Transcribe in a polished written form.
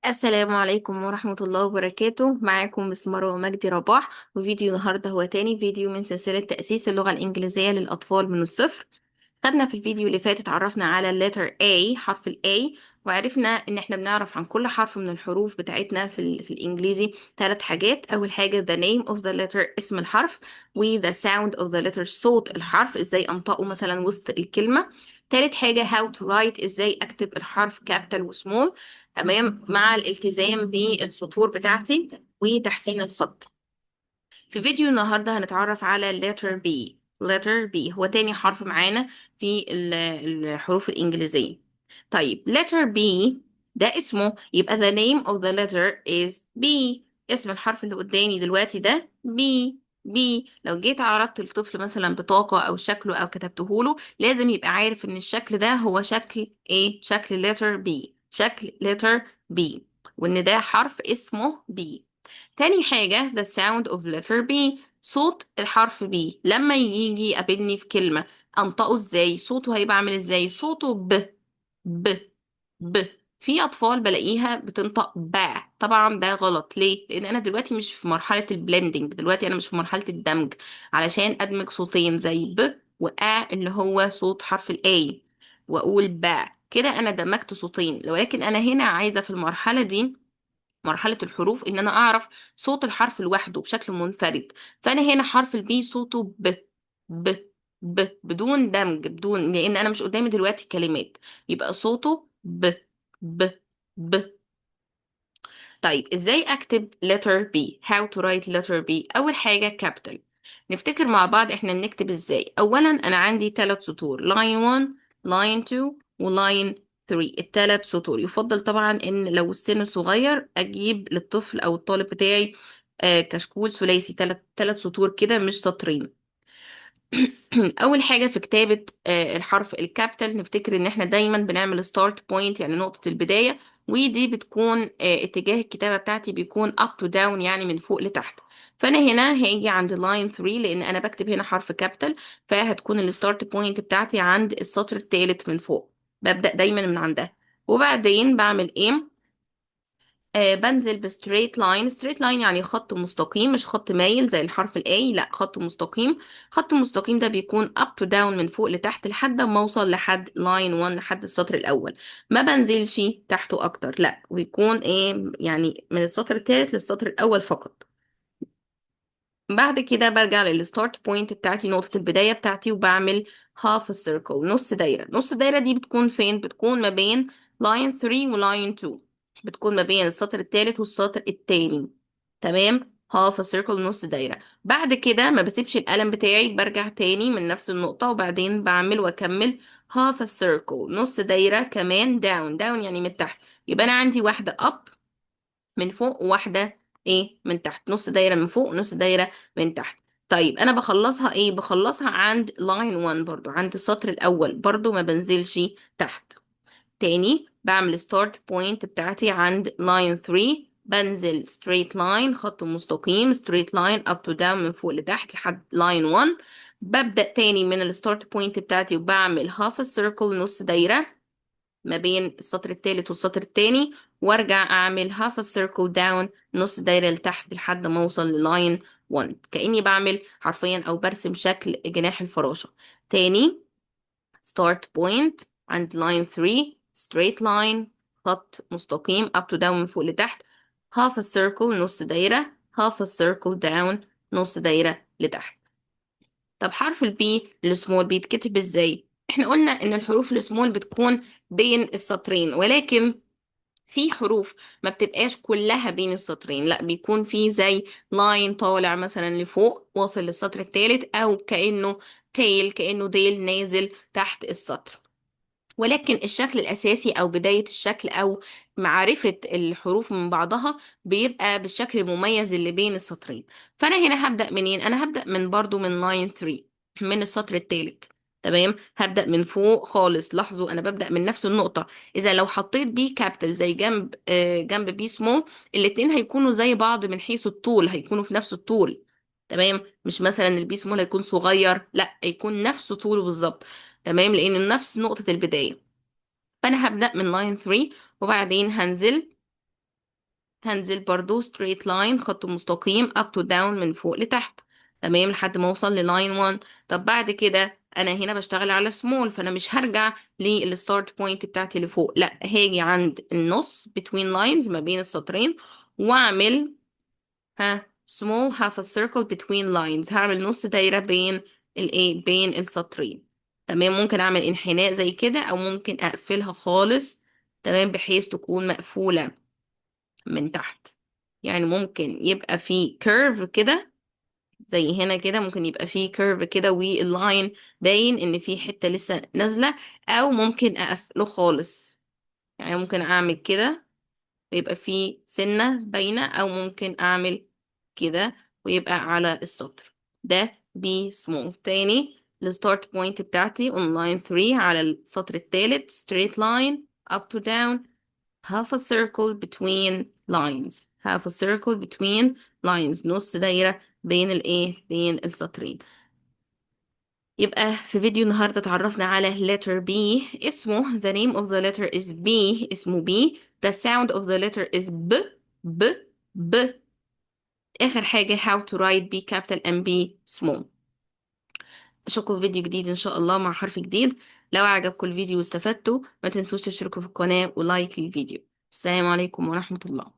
السلام عليكم ورحمة الله وبركاته. معاكم مس مروة مجدي رباح، وفيديو النهاردة هو تاني فيديو من سلسلة تأسيس اللغة الإنجليزية للأطفال من الصفر. خدنا في الفيديو اللي فات اتعرفنا على letter A، حرف ال A، وعرفنا ان احنا بنعرف عن كل حرف من الحروف بتاعتنا في الانجليزي ثلاث حاجات. اول حاجة the name of the letter، اسم الحرف، و the sound of the letter، صوت الحرف، ازاي انطقه مثلا وسط الكلمة. تالت حاجة how to write، ازاي اكتب الحرف capital و small، تمام، مع الالتزام بالسطور بتاعتي وتحسين الخط. في فيديو النهاردة هنتعرف على letter B. letter B هو تاني حرف معانا في الحروف الإنجليزية. طيب letter B ده اسمه، يبقى the name of the letter is B. اسم الحرف اللي قدامي دلوقتي ده B. B. لو جيت عرضت الطفل مثلا بطاقة أو شكله أو كتبته له، لازم يبقى عارف إن الشكل ده هو شكل إيه؟ شكل letter B، شكل letter B، وإن ده حرف اسمه B. تاني حاجة the sound of letter B، صوت الحرف B لما يجي يقابلني في كلمة أنطقه ازاي؟ صوته هيبقى عامل ازاي؟ صوته ب ب. في أطفال بلاقيها بتنطق با، طبعا ده غلط. ليه؟ لأن أنا دلوقتي مش في مرحلة البلندنج، دلوقتي أنا مش في مرحلة الدمج علشان أدمج صوتين زي ب وآ اللي هو صوت حرف الآي، وأقول با، كده أنا دمجت صوتين. ولكن أنا هنا عايزة في المرحلة دي، مرحلة الحروف، ان انا اعرف صوت الحرف لوحده بشكل منفرد. فانا هنا حرف البي صوته ب بدون دمج، بدون، لان انا مش قدامي دلوقتي كلمات، يبقى صوته ب ب. طيب ازاي اكتب letter B؟ how to write letter B؟ اول حاجة capital. نفتكر مع بعض احنا بنكتب ازاي. اولا انا عندي ثلاث سطور، line 1 line 2 و line 3. الثلاث سطور يفضل طبعا ان لو السن صغير اجيب للطفل او الطالب بتاعي كشكول ثلاثي، ثلاث سطور كده مش سطرين. اول حاجه في كتابه الحرف الكابيتال، نفتكر ان احنا دايما بنعمل ستارت بوينت يعني نقطه البدايه، ودي بتكون اتجاه الكتابه بتاعتي بيكون up to down يعني من فوق لتحت. فانا هنا هاجي عند line 3 لان انا بكتب هنا حرف كابيتال، فهتكون الستارت بوينت بتاعتي عند السطر الثالث من فوق، ببدأ دايما من عندها. وبعدين بعمل ايه؟ بنزل بستريت لاين. ستريت لاين يعني خط مستقيم، مش خط مايل زي الحرف الاي، لا خط مستقيم. خط مستقيم ده بيكون up to down من فوق لتحت لحد ما اوصل لحد لاين 1، لحد السطر الاول. ما بنزلش تحته اكتر، لا، ويكون ايه يعني من السطر الثالث للسطر الاول فقط. بعد كده برجع للستارت بوينت بتاعتي، نقطة البداية بتاعتي، وبعمل هاف سيركل، نص دايرة. نص دايرة دي بتكون فين؟ بتكون ما بين لاين 3 ولاين 2، بتكون ما بين السطر الثالث والسطر الثاني. تمام، هاف سيركل، نص دايرة. بعد كده ما بسيبش القلم بتاعي، برجع تاني من نفس النقطة وبعدين بعمل واكمل هاف سيركل، نص دايرة كمان داون. داون يعني من تحت، يبقى انا عندي واحدة اب من فوق وواحدة ايه من تحت، نص دايرة من فوق نص دايرة من تحت. طيب انا بخلصها ايه؟ بخلصها عند لاين 1 برضو، عند السطر الاول برضو، ما بنزلش تحت. تاني بعمل ستارت بوينت بتاعتي عند لاين 3، بنزل ستريت لاين، خط مستقيم ستريت لاين اب تو داون من فوق لتحت لحد لاين 1. ببدأ تاني من الستارت بوينت بتاعتي وبعمل هاف سيركل، نص دايرة ما بين السطر الثالث والسطر الثاني، وارجع اعمل هاف سيركل داون، نص دايرة لتحت لحد ما اوصل للاين 1، كأني بعمل حرفيا او برسم شكل جناح الفراشة. تاني ستارت بوينت عند لاين 3، ستريت لاين، خط مستقيم up to down من فوق لتحت، هاف سيركل، نص دايرة، هاف سيركل داون، نص دايرة لتحت. طب حرف البي السمول بيتكتب ازاي؟ احنا قلنا ان الحروف السمول بتكون بين السطرين، ولكن في حروف ما بتبقاش كلها بين السطرين، لا بيكون في زي لاين طالع مثلا لفوق واصل للسطر الثالث، او كأنه تيل، كأنه ديل نازل تحت السطر. ولكن الشكل الأساسي أو بداية الشكل أو معرفة الحروف من بعضها بيبقى بالشكل المميز اللي بين السطرين. فأنا هنا هبدأ منين؟ أنا هبدأ من برضو من لاين 3، من السطر الثالث. تمام، هبدأ من فوق خالص. لاحظوا أنا ببدأ من نفس النقطة. إذا لو حطيت بي كابيتال زي جنب جنب بي سمول، الاتنين هيكونوا زي بعض من حيث الطول، هيكونوا في نفس الطول. تمام، مش مثلا البي سمول هيكون صغير، لا هيكون نفس طوله بالظبط. تمام، لان نفس نقطة البداية. فانا هبدأ من لاين 3 وبعدين هنزل هنزل برضو straight line خط مستقيم up to down من فوق لتحت، تمام، لحد ما اوصل للاين 1. طب بعد كده انا هنا بشتغل على small، فانا مش هرجع للستارت بوينت بتاعتي لفوق، لا هاجي عند النص between lines ما بين السطرين واعمل small half a circle between lines، هعمل نص دايرة بين بين السطرين. تمام، ممكن اعمل انحناء زي كده او ممكن اقفلها خالص، تمام، بحيث تكون مقفولة من تحت. يعني ممكن يبقى في كيرف كده زي هنا كده، ممكن يبقى في كيرف كده واللاين باين ان في حتة لسه نازلة، او ممكن اقفله خالص. يعني ممكن اعمل كده ويبقى في سنة باينة، او ممكن اعمل كده ويبقى على السطر ده بي سمول. تاني الستارت بوينت بتاعتي on line 3 على السطر التالت straight line up to down half a circle between lines half a circle between lines نص دايرة بين بين السطرين. يبقى في فيديو النهاردة اتعرفنا على letter B. اسمه the name of the letter is B، اسمه B. the sound of the letter is B. B. B. آخر حاجة how to write B capital and B small. أشوفكم في فيديو جديد إن شاء الله مع حرف جديد. لو عجبكم الفيديو واستفدتوا ما تنسوش تشتركوا في القناة ولايك للفيديو. السلام عليكم ورحمة الله.